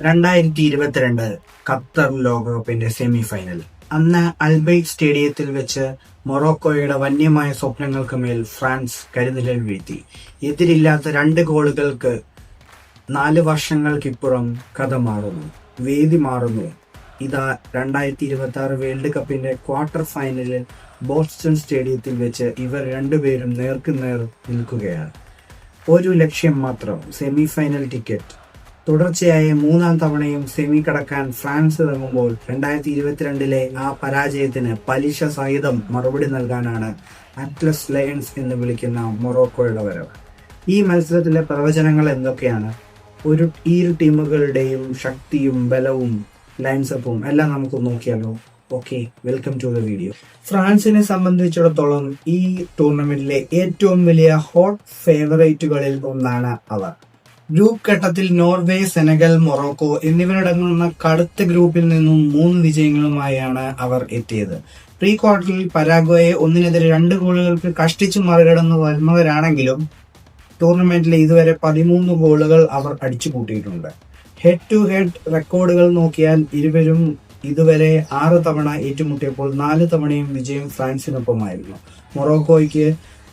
2022 Qatar ലോകകപ്പിന്റെ semi final. അന്ന് albeit സ്റ്റേഡിയത്തിൽ വെച്ച് മൊറോക്കോയുടെ വന്യമായ സ്വപ്നങ്ങൾക്ക് മേൽ ഫ്രാൻസ് കരുനിഴൽ വീഴ്ത്തി. എതിരില്ലാത്ത 2 ഗോളുകൾക്ക് 4 വർഷങ്ങൾക്കിപ്പുറം കഥ മാറുന്നു, വേദി മാറുന്നു. ഇതാ 2026 വേൾഡ് കപ്പിന്റെ ക്വാർട്ടർ ഫൈനലിൽ ബോസ്റ്റൺ സ്റ്റേഡിയത്തിൽ വെച്ച് ഇവർ രണ്ടുപേരും നേർക്കുനേർ നിൽക്കുകയാണ്. ഒരു ലക്ഷ്യം മാത്രം, സെമി ഫൈനൽ ടിക്കറ്റ്. തുടർച്ചയായ 3-ാം തവണയും സെമി കടക്കാൻ ഫ്രാൻസ് ഇറങ്ങുമ്പോൾ 2022 ആ പരാജയത്തിന് പലിശ സഹിതം മറുപടി നൽകാനാണ് അറ്റ്ലസ് ലയൺസ് എന്ന് വിളിക്കുന്ന മൊറോക്കോയുടെ വരവ്. ഈ മത്സരത്തിലെ പ്രവചനങ്ങൾ എന്തൊക്കെയാണ്? ഇരു ടീമുകളുടെയും ശക്തിയും ബലവും ലൈൻസപ്പും എല്ലാം നമുക്ക് നോക്കിയാലോ. Okay, welcome to the video. ഫ്രാൻസിനെ സംബന്ധിച്ചിടത്തോളം ഈ ടൂർണമെന്റിലെ ഏറ്റവും വലിയ ഹോട്ട് ഫേവറേറ്റുകളിൽ ഒന്നാണ് അവർ. ഗ്രൂപ്പ് ഘട്ടത്തിൽ നോർവേ, സെനഗൽ, മൊറോക്കോ എന്നിവരടങ്ങുന്ന കടുത്ത ഗ്രൂപ്പിൽ നിന്നും 3 വിജയങ്ങളുമായാണ് അവർ എത്തിയത്. പ്രീ ക്വാർട്ടറിൽ പരാഗ്വയെ 1-2 ഗോളുകൾക്ക് കഷ്ടിച്ച് മറികടന്ന് വരുന്നവരാണെങ്കിലും ടൂർണമെന്റിലെ ഇതുവരെ 13 ഗോളുകൾ അവർ അടിച്ചുകൂട്ടിയിട്ടുണ്ട്. ഹെഡ് ടു ഹെഡ് റെക്കോർഡുകൾ നോക്കിയാൽ ഇരുവരും ഇതുവരെ 6 തവണ ഏറ്റുമുട്ടിയപ്പോൾ 4 തവണയും വിജയം ഫ്രാൻസിനൊപ്പമായിരുന്നു. മൊറോക്കോയ്ക്ക്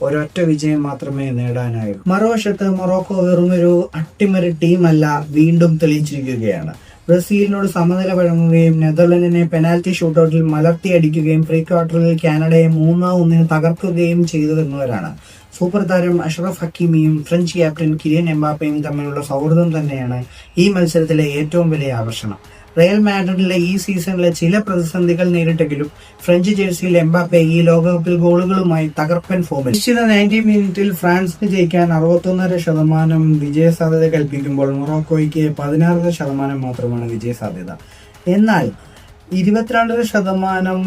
ഒരൊറ്റ വിജയം മാത്രമേ നേടാനായുള്ളൂ. മറുവശത്ത് മൊറോക്കോ വെറുമൊരു അട്ടിമറി ടീമല്ല, വീണ്ടും തെളിയിച്ചിരിക്കുകയാണ്. ബ്രസീലിനോട് സമനില വഴങ്ങുകയും നെതർലൻഡിനെ പെനാൽറ്റി ഷൂട്ടൌട്ടിൽ മലർത്തിയടിക്കുകയും പ്രീ ക്വാർട്ടറിൽ കാനഡയെ 3-1 തകർക്കുകയും ചെയ്തിരുന്നവരാണ്. സൂപ്പർ താരം അഷ്റഫ് ഹക്കീമിയും ഫ്രഞ്ച് ക്യാപ്റ്റൻ കിലിയൻ എംബാപ്പയും തമ്മിലുള്ള സൗഹൃദം തന്നെയാണ് ഈ മത്സരത്തിലെ ഏറ്റവും വലിയ ആകർഷണം. റയൽ മാഡ്രിഡിലെ ഈ സീസണിലെ ചില പ്രതിസന്ധികൾ നേരിട്ടെങ്കിലും ഫ്രഞ്ച് ജേഴ്സിയിൽ എംബാപ്പെ ഈ ലോകകപ്പിൽ ഗോളുകളുമായി തകർപ്പൻ ഫോമിൽ. നിശ്ചിത 90 മിനിറ്റിൽ ഫ്രാൻസിന് ജയിക്കാൻ 61% വിജയസാധ്യത കൽപ്പിക്കുമ്പോൾ മൊറോക്കോയ്ക്ക് 16% മാത്രമാണ് വിജയസാധ്യത. എന്നാൽ 22%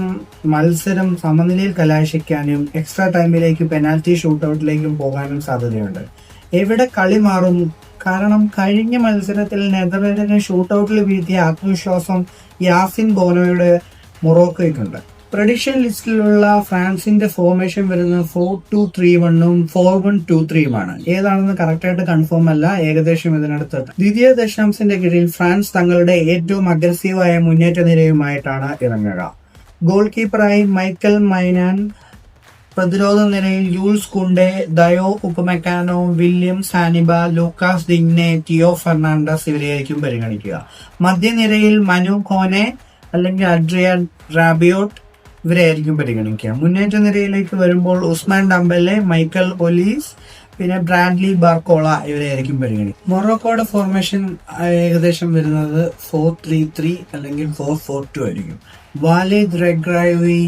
മത്സരം സമനിലയിൽ കലാശിക്കാനും എക്സ്ട്രാ ടൈമിലേക്ക് പെനാൽറ്റി ഷൂട്ടൌട്ടിലേക്കും പോകാനും സാധ്യതയുണ്ട്. എവിടെ കളി മാറും? കാരണം കഴിഞ്ഞ മത്സരത്തിൽ നെതർലൻഡിനെ ഷൂട്ടൌട്ടിൽ വീഴ്ത്തിയ ആത്മവിശ്വാസം യാസിൻ ബോനോയുടെ മൊറോക്കോയ്ക്കുണ്ട്. പ്രഡിക്ഷൻ ലിസ്റ്റിലുള്ള ഫ്രാൻസിന്റെ ഫോർമേഷൻ വരുന്നത് 4-2-3-1 4-1-2-3 ഏതാണെന്ന് കറക്റ്റായിട്ട് കൺഫേം അല്ല, ഏകദേശം ഇതിനടുത്ത്. ദ്വിതീയ ദശാംശത്തിന്റെ കീഴിൽ ഫ്രാൻസ് തങ്ങളുടെ ഏറ്റവും അഗ്രസീവായ മുന്നേറ്റ നിരയുമായിട്ടാണ് ഇറങ്ങുക. ഗോൾ കീപ്പറായി മൈക്കൽ മൈനാൻ, പ്രതിരോധ നിരയിൽ Jules Kounde, ദയോ ഉപമെക്കാനോ, William സാനിബ, Lucas ദിഗ്നെ, ടിയോ Fernandez ഇവരെയായിരിക്കും പരിഗണിക്കുക. മധ്യനിരയിൽ മനു കോനെ അല്ലെങ്കിൽ അഡ്രിയാൻ റാബിയോട്ട് ഇവരെയായിരിക്കും പരിഗണിക്കുക. മുന്നേറ്റ നിരയിലേക്ക് വരുമ്പോൾ ഉസ്മാൻ ഡംബെലെ, മൈക്കൽ ഒലീസ്, പിന്നെ ബ്രാഡ്ലി ബാർക്കോള ഇവരെയായിരിക്കും പരിഗണിക്കുക. മൊറോക്കോയുടെ ഫോർമേഷൻ ഏകദേശം വരുന്നത് 4-3-3 അല്ലെങ്കിൽ 4-4-2 ആയിരിക്കും. വാലിദ് റെഗ്രായി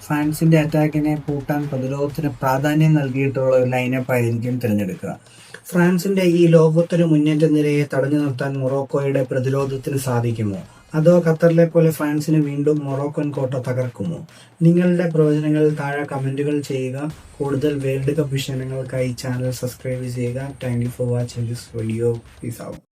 ഫ്രാൻസിന്റെ അറ്റാക്കിനെ പൂട്ടാൻ പ്രതിരോധത്തിന് പ്രാധാന്യം നൽകിയിട്ടുള്ള ഒരു ലൈനപ്പ് ആയിരിക്കും തിരഞ്ഞെടുക്കുക. ഫ്രാൻസിന്റെ ഈ ലോകോത്തര മുന്നേറ്റ നിരയെ തടഞ്ഞു നിർത്താൻ മൊറോക്കോയുടെ പ്രതിരോധത്തിന് സാധിക്കുമോ? അതോ ഖത്തറിലെ പോലെ ഫ്രാൻസിന് വീണ്ടും മൊറോക്കൻ കോട്ട തകർക്കുമോ? നിങ്ങളുടെ പ്രവചനങ്ങൾ താഴെ കമന്റുകൾ ചെയ്യുക. കൂടുതൽ വേൾഡ് കപ്പ് വിഷയങ്ങൾക്കായി ചാനൽ സബ്സ്ക്രൈബ് ചെയ്യുക. Thank you for watching this video. Peace out.